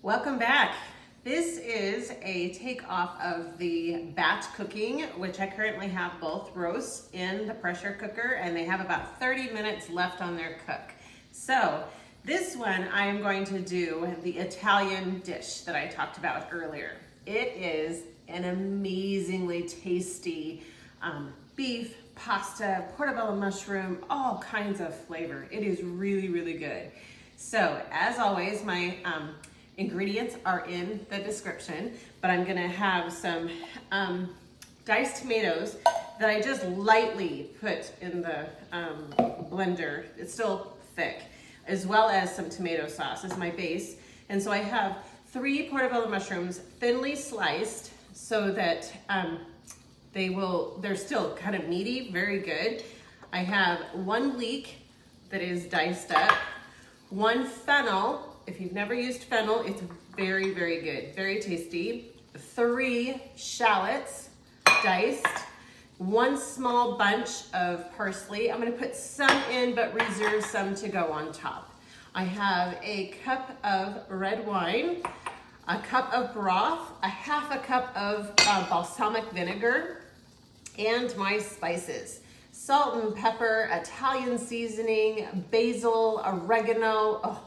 Welcome back. This is a takeoff of the batch cooking, which I currently have both roasts in the pressure cooker, and they have about 30 minutes left on their cook. So this one, I am going to do the Italian dish that I talked about earlier. It is an amazingly tasty beef, pasta, portobello mushroom, all kinds of flavor. It is really, really good. So as always, my ingredients are in the description, but I'm gonna have some diced tomatoes that I just lightly put in the blender. It's still thick, as well as some tomato sauce as my base. And so I have 3 portobello mushrooms thinly sliced so that they're still kind of meaty, very good. I have 1 leek that is diced up, 1 fennel. If you've never used fennel, it's very, very good, very tasty. 3 shallots, diced. 1 small bunch of parsley. I'm gonna put some in, but reserve some to go on top. I have a cup of red wine, a cup of broth, a half a cup of balsamic vinegar, and my spices. Salt and pepper, Italian seasoning, basil, oregano. Oh,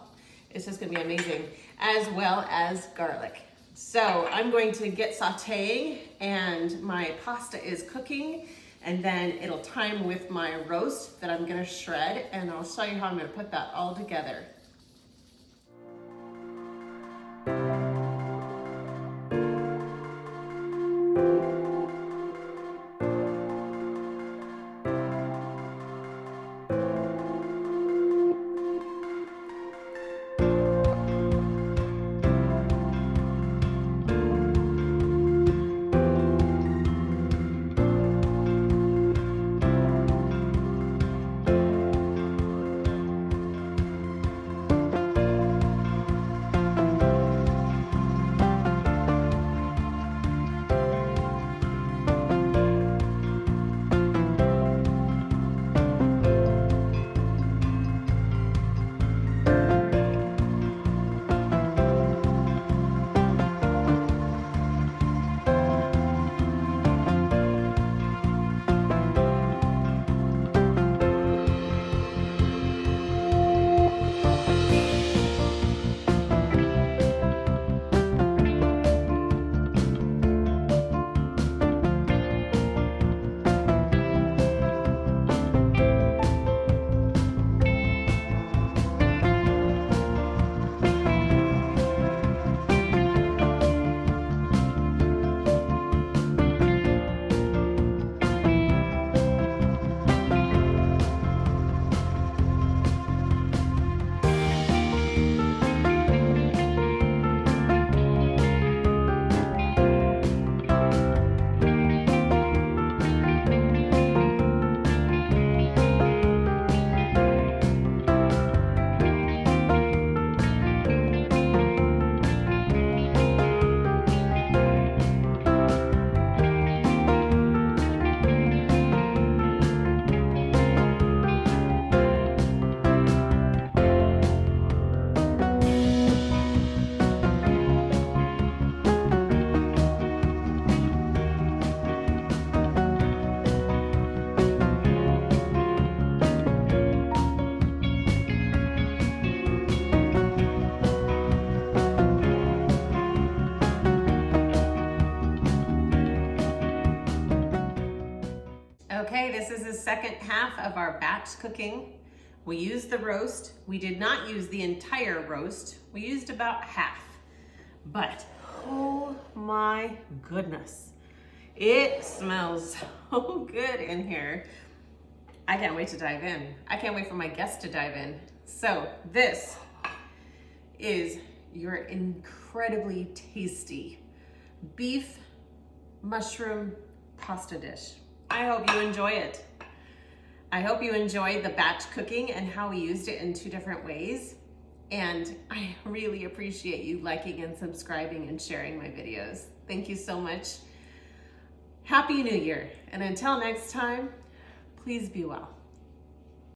it's just gonna be amazing, as well as garlic. So I'm going to get sauteing, and my pasta is cooking, and then it'll time with my roast that I'm gonna shred, and I'll show you how I'm gonna put that all together. Okay, this is the second half of our batch cooking. We used the roast. We did not use the entire roast. We used about half. But, oh my goodness, it smells so good in here. I can't wait to dive in. I can't wait for my guests to dive in. So this is your incredibly tasty beef mushroom pasta dish. I hope you enjoy it. I hope you enjoyed the batch cooking and how we used it in 2 different ways. And I really appreciate you liking and subscribing and sharing my videos. Thank you so much. Happy New Year. And until next time, please be well.